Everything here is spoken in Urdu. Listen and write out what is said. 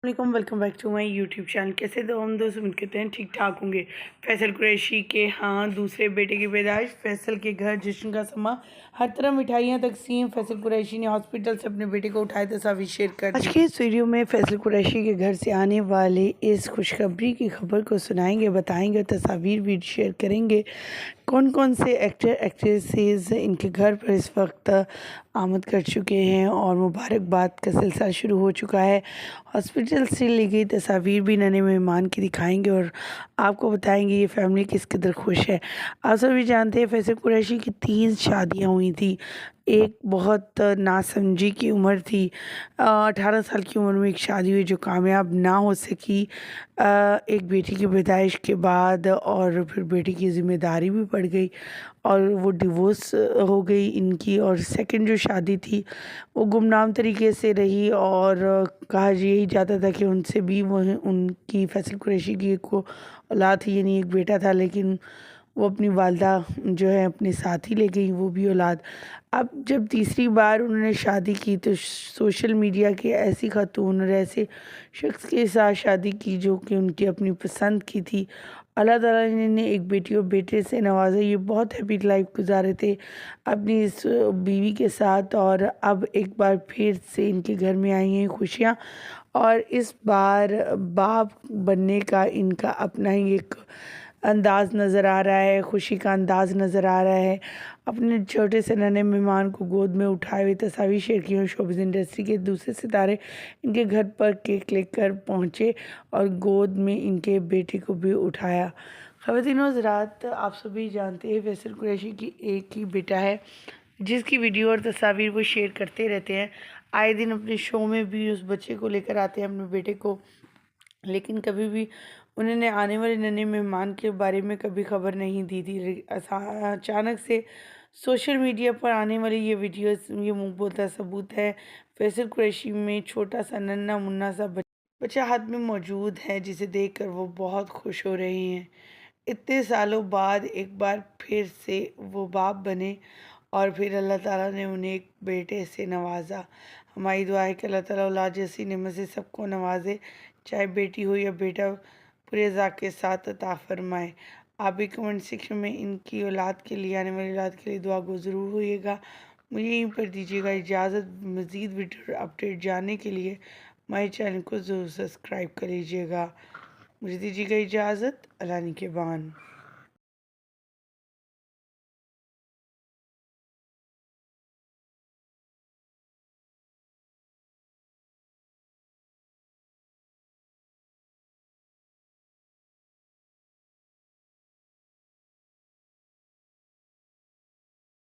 وعلیکم، welcome back to my YouTube channel. کیسے تو ہم دوست امید کرتے ہیں ٹھیک ٹھاک ہوں گے۔ فیصل قریشی کے دوسرے بیٹے کی پیدائش، فیصل کے گھر جشن کا سما، ہر طرح مٹھائیاں تقسیم۔ فیصل قریشی نے ہاسپٹل سے اپنے بیٹے کو اٹھائے تصاویر شیئر کر دی۔ آج کے اس ویڈیو میں فیصل قریشی کے گھر سے آنے والے اس خوشخبری کی خبر کو سنائیں گے، بتائیں گے، تصاویر بھی شیئر کریں گے۔ کون کون سے ایکٹر ایکٹریسز ان کے گھر پر اس وقت آمد کر چکے ہیں اور مبارکباد کا سلسلہ شروع ہو چکا ہے۔ ہاسپٹل سے لی گئی تصاویر بھی ننے مہمان کی دکھائیں گے اور آپ کو بتائیں گے یہ فیملی کس قدر خوش ہے۔ آپ سبھی جانتے ہیں فیصل قریشی کی 3 شادیاں ہوئی تھیں۔ ایک بہت ناسمجھی کی عمر تھی، 18 سال کی عمر میں ایک شادی ہوئی جو کامیاب نہ ہو سکی، ایک بیٹی کی پیدائش کے بعد، اور پھر بیٹی کی ذمہ داری بھی پڑ گئی اور وہ ڈیورس ہو گئی ان کی۔ اور سیکنڈ جو شادی تھی وہ گمنام طریقے سے رہی، اور کہا یہی جاتا تھا کہ ان سے بھی وہ ان کی فیصل قریشی کی ایک اولاد تھی، یعنی ایک بیٹا تھا، لیکن وہ اپنی والدہ جو ہے اپنے ساتھ ہی لے گئی وہ بھی اولاد۔ اب جب تیسری بار انہوں نے شادی کی تو سوشل میڈیا کے ایسی خاتون اور ایسے شخص کے ساتھ شادی کی جو کہ ان کی اپنی پسند کی تھی۔ اللہ تعالیٰ نے انہیں ایک بیٹی اور بیٹے سے نوازا۔ یہ بہت ہیپی لائف گزارے تھے اپنی اس بیوی کے ساتھ، اور اب ایک بار پھر سے ان کے گھر میں آئی ہیں خوشیاں، اور اس بار باپ بننے کا ان کا اپنا ہی ایک انداز نظر آ رہا ہے، خوشی کا انداز نظر آ رہا ہے۔ اپنے چھوٹے سے ننے مہمان کو گود میں اٹھائے ہوئے تصاویر شیئر کی، اور شوبز انڈسٹری کے دوسرے ستارے ان کے گھر پر کیک لے کر پہنچے اور گود میں ان کے بیٹے کو بھی اٹھایا۔ خواتین و حضرات، آپ سبھی جانتے ہیں فیصل قریشی کی ایک ہی بیٹا ہے جس کی ویڈیو اور تصاویر وہ شیئر کرتے رہتے ہیں۔ آئے دن اپنے شو میں بھی اس بچے کو لے کر آتے ہیں، اپنے بیٹے کو، لیکن کبھی بھی انہوں نے آنے والے ننے مہمان کے بارے میں کبھی خبر نہیں دی تھی۔ اچانک سے سوشل میڈیا پر آنے والی یہ ویڈیوز یہ منہ بولتا ثبوت ہے۔ فیصل قریشی میں چھوٹا سا ننا منا سا بچہ ہاتھ میں موجود ہے جسے دیکھ کر وہ بہت خوش ہو رہے ہیں۔ اتنے سالوں بعد ایک بار پھر سے وہ باپ بنے اور پھر اللہ تعالیٰ نے انہیں ایک بیٹے سے نوازا۔ ہماری دعا ہے کہ اللہ تعالیٰ اولاد جیسی نعمت سے سب کو نوازے، چاہے بیٹی ہو یا بیٹا، پورے ذات کے ساتھ عطا فرمائے۔ آپ بھی کمنٹ سیکشن میں ان کی اولاد کے لیے، آنے والی اولاد کے لیے دعا گو ضرور ہوئیے گا۔ مجھے یہیں پر دیجیے گا اجازت۔ مزید ویڈیو اپڈیٹ جاننے کے لیے ہمارے چینل کو ضرور سبسکرائب کر لیجیے گا۔ مجھے دیجیے گا اجازت۔ اللہ نگہبان۔